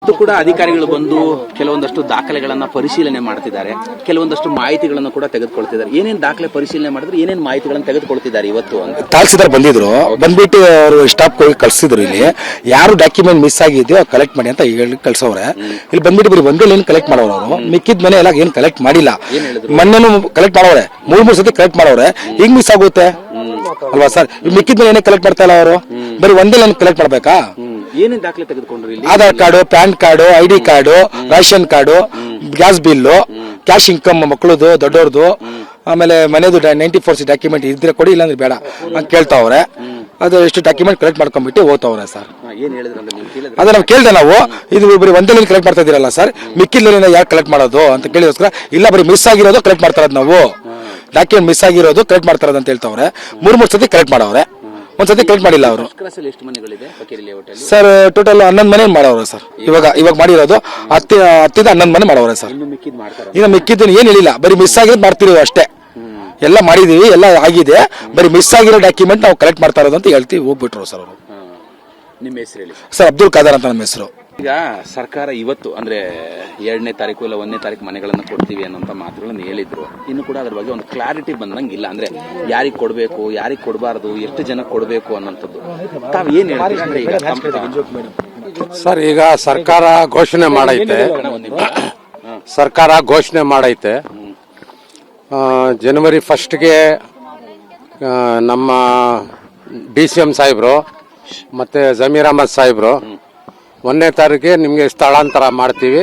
ಇವತ್ತು ಕೂಡ ಅಧಿಕಾರಿಗಳು ಬಂದು ಕೆಲವೊಂದಷ್ಟು ದಾಖಲೆಗಳನ್ನ ಪರಿಶೀಲನೆ ಮಾಡ್ತಿದ್ದಾರೆ, ಕೆಲವೊಂದಷ್ಟು ಮಾಹಿತಿಗಳನ್ನು ಕೂಡ ತೆಗೆದುಕೊಳ್ತಿದ್ದಾರೆ. ಏನೇನ್ ದಾಖಲೆ ಪರಿಶೀಲನೆ ಮಾಡಿದ್ರೆ ಏನೇನ್ ಮಾಹಿತಿಗಳನ್ನು ತೆಗೆದುಕೊಳ್ತಿದ್ದಾರೆ ಇವತ್ತು ಅಂತ ತಹಸೀಲ್ದಾರ್ ಬಂದಿದ್ರು, ಬಂದ್ಬಿಟ್ಟು ಅವರು ಸ್ಟಾಫ್ ಹೋಗಿ ಕಳ್ಸಿದ್ರು. ಇಲ್ಲಿ ಯಾರು ಡಾಕ್ಯುಮೆಂಟ್ ಮಿಸ್ ಆಗಿದೆಯೋ ಕಲೆಕ್ಟ್ ಮಾಡಿ ಅಂತ ಹೇಳಿ ಕಳ್ಸವ್ರೆ. ಇಲ್ಲಿ ಬಂದ್ಬಿಟ್ಟು ಬರೀ ಒಂದೇ ಏನ್ ಕಲೆಕ್ಟ್ ಮಾಡೋರು, ಅವರು ಮಿಕ್ಕಿದ ಮನೆ ಎಲ್ಲ ಏನ್ ಕಲೆಕ್ಟ್ ಮಾಡಿಲ್ಲ. ಮೊನ್ನೆನೂ ಕಲೆಕ್ಟ್ ಮಾಡವ್ರೆ, ಮೂರ್ ಸತಿ ಕಲೆಕ್ಟ್ ಮಾಡವ್ರೆ. ಹಿಂಗ್ ಮಿಸ್ ಆಗುತ್ತೆ ಅಲ್ವಾ ಸರ್? ಮಿಕ್ಕಿದ ಮೇಲೆ ಏನೇ ಕಲೆಕ್ಟ್ ಮಾಡ್ತಾ ಇಲ್ಲ ಅವರು, ಬರೀ ಒಂದೇ ಲೈನ್ ಕಲೆಕ್ಟ್ ಮಾಡ್ಬೇಕಾ? ಏನೇನ್ ದಾಖಲೆ ತೆಗೆದುಕೊಂಡ್ರು? Aadhaar card, pan card, ID card, ration card, gas bill, cash income ಮಕ್ಕಳದು, ದೊಡ್ಡವ್ರದ್ದು, ಆಮೇಲೆ ಮನೆದು 94C ಡಾಕ್ಯುಮೆಂಟ್ ಇದ್ರೆ ಕೊಡಿ, ಇಲ್ಲಾಂದ್ರೆ ಬೇಡ ಅಂತ ಕೇಳ್ತಾವ್ರೆ. ಅದು ಎಷ್ಟು ಡಾಕ್ಯುಮೆಂಟ್ ಕಲೆಕ್ಟ್ ಮಾಡ್ಕೊಂಡ್ಬಿಟ್ಟು ಹೋಗ್ತಾವ್ರೆ ಸರ್. ಅದೇ ನಾವು ಕೇಳ್ದೆ, ನಾವು ಇದು ಬರೀ ಒಂದೇ ಲೈನ್ ಕಲೆಕ್ಟ್ ಮಾಡ್ತಾ ಇದೀರಲ್ಲ ಸರ್, ಮಿಕ್ಕಿದ ಲೈನ್ ಯಾಕೆ ಕಲೆಕ್ಟ್ ಮಾಡೋದು ಅಂತ ಕೇಳಿಗೋಸ್ಕರ, ಇಲ್ಲ ಬರೀ ಮಿಸ್ ಆಗಿರೋದು ಕಲೆಕ್ಟ್ ಮಾಡ್ತಾ ಇರೋದು, ನಾವು ಡಾಕ್ಯುಮೆಂಟ್ ಮಿಸ್ ಆಗಿರೋದು ಕಲೆಕ್ಟ್ ಮಾಡ್ತಾ ಇರೋದು ಅಂತ ಹೇಳ್ತಾವ್ರೆ. ಮೂರ್ ಸತಿ ಕಲೆಕ್ಟ್ ಮಾಡವ್ರೆ, ಒಂದ್ಸತಿ ಕಲೆಕ್ಟ್ ಮಾಡಿಲ್ಲ ಅವರು. ಸರ್ ಟೋಟಲ್ 11 ಮನೆ ಮಾಡವ್ರೆ ಸರ್. ಇವಾಗ ಮಾಡಿರೋದು 10 11 ಮನೆ ಮಾಡವ್ರೆ ಸರ್. ಇನ್ನು ಮಿಕ್ಕಿದ್ದನ್ನು ಏನ್ ಹೇಳಿಲ್ಲ, ಬರೀ ಮಿಸ್ ಆಗಿರೋದು ಮಾಡ್ತಿರೋದು ಅಷ್ಟೇ. ಎಲ್ಲ ಮಾಡಿದೀವಿ, ಎಲ್ಲ ಆಗಿದೆ, ಬರೀ ಮಿಸ್ ಆಗಿರೋ ಡಾಕ್ಯುಮೆಂಟ್ ನಾವು ಕಲೆಕ್ಟ್ ಮಾಡ್ತಾ ಇರೋದು ಅಂತ ಹೇಳ್ತೀವಿ. ಹೋಗ್ಬಿಟ್ರು ಸರ್ ಅವರು. ನಿಮ್ಮ ಹೆಸರು ಹೇಳಿ ಸರ್? ಅಬ್ದುಲ್ ಖಾದರ್ ಅಂತ ನಮ್ಮ ಹೆಸರು. ಈಗ ಸರ್ಕಾರ ಇವತ್ತು ಅಂದ್ರೆ 2ನೇ ತಾರೀಕು ಇಲ್ಲ 1ನೇ ತಾರೀಕು ಮನೆಗಳನ್ನ ಕೊಡ್ತೀವಿ ಅನ್ನೋಂತ ಮಾತುಗಳನ್ನು ಹೇಳಿದ್ರು. ಇನ್ನು ಕೂಡ ಅದ್ರ ಬಗ್ಗೆ ಒಂದು ಕ್ಲಾರಿಟಿ ಬಂದಂಗಿಲ್ಲ. ಅಂದ್ರೆ ಯಾರಿಗ್ ಕೊಡ್ಬೇಕು, ಯಾರಿಗ್ ಕೊಡಬಾರದು, ಎಷ್ಟು ಜನ ಕೊಡಬೇಕು ಅನ್ನೋಂಥದ್ದು ತಾವ್ ಏನ್ ಹೇಳ್ತೀರಿ? ಈಗ ಸರ್, ಈಗ ಸರ್ಕಾರ ಘೋಷಣೆ ಮಾಡೈತೆ ಜನವರಿ 1ಗೆ ನಮ್ಮ DCM ಸಾಹೇಬ್ರು ಮತ್ತೆ ಜಮೀರ್ ಅಹಮದ್ ಸಾಹೇಬ್ರು 1ನೇ ತಾರೀಕಿಗೆ ನಿಮಗೆ ಸ್ಥಳಾಂತರ ಮಾಡ್ತೀವಿ,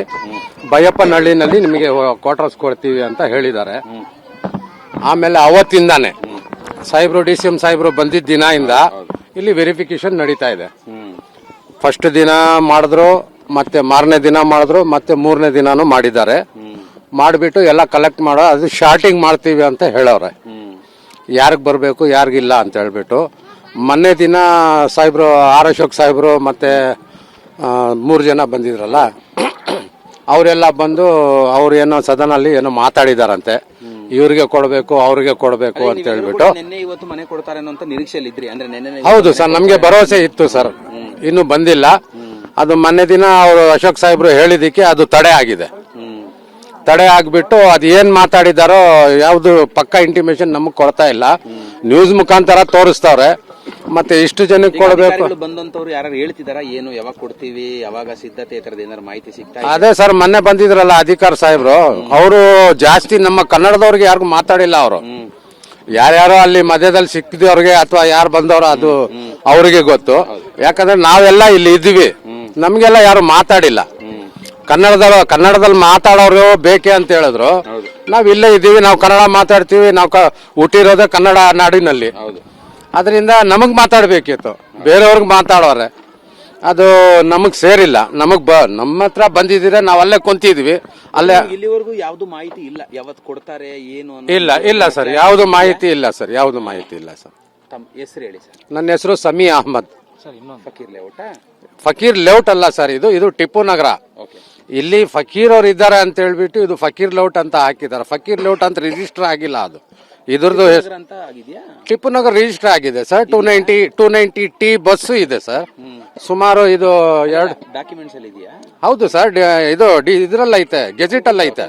ಬೈಯಪ್ಪನಹಳ್ಳಿನಲ್ಲಿ ನಿಮಗೆ ಕ್ವಾರ್ಟರ್ಸ್ ಕೊಡ್ತೀವಿ ಅಂತ ಹೇಳಿದ್ದಾರೆ. ಆಮೇಲೆ ಅವತ್ತಿಂದಾನೆ ಸಾಹೇಬ್ರು DCM ಸಾಹೇಬ್ರು ಬಂದಿದ್ದ ದಿನದಿಂದ ಇಲ್ಲಿ ವೆರಿಫಿಕೇಶನ್ ನಡೀತಾ ಇದೆ. ಫಸ್ಟ್ ದಿನ ಮಾಡಿದ್ರು, ಮತ್ತೆ ಮಾರನೇ ದಿನ ಮಾಡಿದ್ರು, ಮತ್ತೆ 3ನೇ ದಿನಾನು ಮಾಡಿದ್ದಾರೆ. ಮಾಡಿಬಿಟ್ಟು ಎಲ್ಲ ಕಲೆಕ್ಟ್ ಮಾಡೋ ಅದು ಶಾರ್ಟಿಂಗ್ ಮಾಡ್ತೀವಿ ಅಂತ ಹೇಳವ್ರೆ, ಯಾರಿಗ್ ಬರಬೇಕು ಯಾರಿಗಿಲ್ಲ ಅಂತ ಹೇಳ್ಬಿಟ್ಟು. ಮೊನ್ನೆ ದಿನ ಸಾಹೇಬ್ರು ಅಶೋಕ್ ಸಾಹೇಬ್ರು ಮತ್ತೆ 3 ಜನ ಬಂದಿದ್ರಲ್ಲ, ಅವರೆಲ್ಲ ಬಂದು ಅವ್ರು ಏನೋ ಸದನಲ್ಲಿ ಏನೋ ಮಾತಾಡಿದಾರಂತೆ, ಇವ್ರಿಗೆ ಕೊಡಬೇಕು ಅವ್ರಿಗೆ ಕೊಡಬೇಕು ಅಂತ ಹೇಳ್ಬಿಟ್ಟು. ಇವತ್ತು ಮನೆ ಕೊಡ್ತಾರೆ ಅನ್ನೋ ನಿರೀಕ್ಷೆಯಲ್ಲಿ ಇದ್ರಿ? ಅಂದ್ರೆ ಹೌದು ಸರ್, ನಮ್ಗೆ ಭರವಸೆ ಇತ್ತು ಸರ್, ಇನ್ನು ಬಂದಿಲ್ಲ. ಅದು ಮೊನ್ನೆ ದಿನ ಅವರು ಅಶೋಕ್ ಸಾಹೇಬ್ರು ಹೇಳಿದಕ್ಕೆ ಅದು ತಡೆ ಆಗಿದೆ. ತಡೆ ಆಗ್ಬಿಟ್ಟು ಅದು ಏನ್ ಮಾತಾಡಿದಾರೋ ಯಾವ್ದು ಪಕ್ಕಾ ಇಂಟಿಮೇಶನ್ ನಮಗ್ ಕೊಡ್ತಾ ಇಲ್ಲ. ನ್ಯೂಸ್ ಮುಖಾಂತರ ತೋರಿಸ್ತಾವ್ರೆ. ಮತ್ತೆ ಇಷ್ಟು ಜನಕ್ಕೆ ಕೊಡಬೇಕು ಬಂದಂತವ್ರು ಯಾರು ಹೇಳ್ತಿದಾರ? ಏನು ಯಾವಾಗ ಕೊಡ್ತೀವಿ, ಯಾವಾಗ ಸಿದ್ಧತೆ, ಏನಾದ್ರು ಮಾಹಿತಿ ಸಿಗ್ತಾ? ಅದೇ ಸರ್, ಮೊನ್ನೆ ಬಂದಿದ್ರಲ್ಲ ಅಧಿಕಾರಿ ಸಾಹೇಬ್ರು, ಅವರು ಜಾಸ್ತಿ ನಮ್ಮ ಕನ್ನಡದವ್ರಿಗೆ ಯಾರಿಗೂ ಮಾತಾಡಿಲ್ಲ. ಅವರು ಯಾರ್ಯಾರೋ ಅಲ್ಲಿ ಮಧ್ಯದಲ್ಲಿ ಸಿಕ್ಕಿದವ್ರಿಗೆ ಅಥವಾ ಯಾರು ಬಂದವರು ಅದು ಅವ್ರಿಗೆ ಗೊತ್ತು. ಯಾಕಂದ್ರೆ ನಾವೆಲ್ಲ ಇಲ್ಲಿ ಇದ್ದೀವಿ, ನಮ್ಗೆಲ್ಲ ಯಾರು ಮಾತಾಡಿಲ್ಲ. ಕನ್ನಡದಲ್ಲಿ ಮಾತಾಡೋರು ಬೇಕೆ ಅಂತ ಹೇಳಿದ್ರು. ನಾವ್ ಇಲ್ಲೇ ಇದ್ದೀವಿ, ನಾವು ಕನ್ನಡ ಮಾತಾಡ್ತೀವಿ, ನಾವು ಹುಟ್ಟಿರೋದೇ ಕನ್ನಡ ನಾಡಿನಲ್ಲಿ. ಅದರಿಂದ ನಮಗ್ ಮಾತಾಡ್ಬೇಕಿತ್ತು, ಬೇರೆಯವ್ರಿಗೆ ಮಾತಾಡೋರೆ ಅದು ನಮಗ್ ಸೇರಿಲ್ಲ. ನಮ್ಮ ಹತ್ರ ಬಂದಿದ್ದೀರಾ, ನಾವ್ ಅಲ್ಲೇ ಕುಂತಿದ್ವಿ. ಅಲ್ಲೇ ಇಲ್ಲಿವರೆಗೂ ಯಾವ್ದು ಮಾಹಿತಿ ಇಲ್ಲ, ಯಾವತ್ ಕೊಡ್ತಾರೆ ಏನು? ಇಲ್ಲ ಸರ್, ಯಾವ್ದು ಮಾಹಿತಿ ಇಲ್ಲ ಸರ್, ಯಾವ್ದು ಮಾಹಿತಿ ಇಲ್ಲ ಸರ್. ತಮ್ಮ ಹೆಸರು ಹೇಳಿ ಸರ್? ನನ್ನ ಹೆಸರು ಸಮಿ ಅಹಮದ್. ಫಕೀರ್ ಲೇಔಟ್? ಫಕೀರ್ ಲೇಔಟ್ ಅಲ್ಲ ಸರ್, ಇದು ಟಿಪ್ಪು ನಗರ. ಇಲ್ಲಿ ಫಕೀರ್ ಅವ್ರು ಇದ್ದಾರೆ ಅಂತ ಹೇಳ್ಬಿಟ್ಟು ಇದು ಫಕೀರ್ ಲೇಔಟ್ ಅಂತ ಹಾಕಿದ್ದಾರೆ. ಫಕೀರ್ ಲೇಔಟ್ ಅಂತ ರಿಜಿಸ್ಟರ್ ಆಗಿಲ್ಲ. ಅದು ಇದ್ರದ್ದು ಟಿಪ್ಪು ನಗರ್ ರಿಜಿಸ್ಟರ್ ಆಗಿದೆ ಸರ್. 290T ಬಸ್ ಇದೆ ಸರ್. ಸುಮಾರು ಇದು 2 ಡಾಕ್ಯುಮೆಂಟ್ಸ್ ಅಲ್ಲಿ ಇದೆಯಾ? ಹೌದು ಸರ್, ಇದು ಇದ್ರಲ್ಲ ಐತೆ, ಗೆಜೆಟ್ ಅಲ್ಲ ಐತೆ.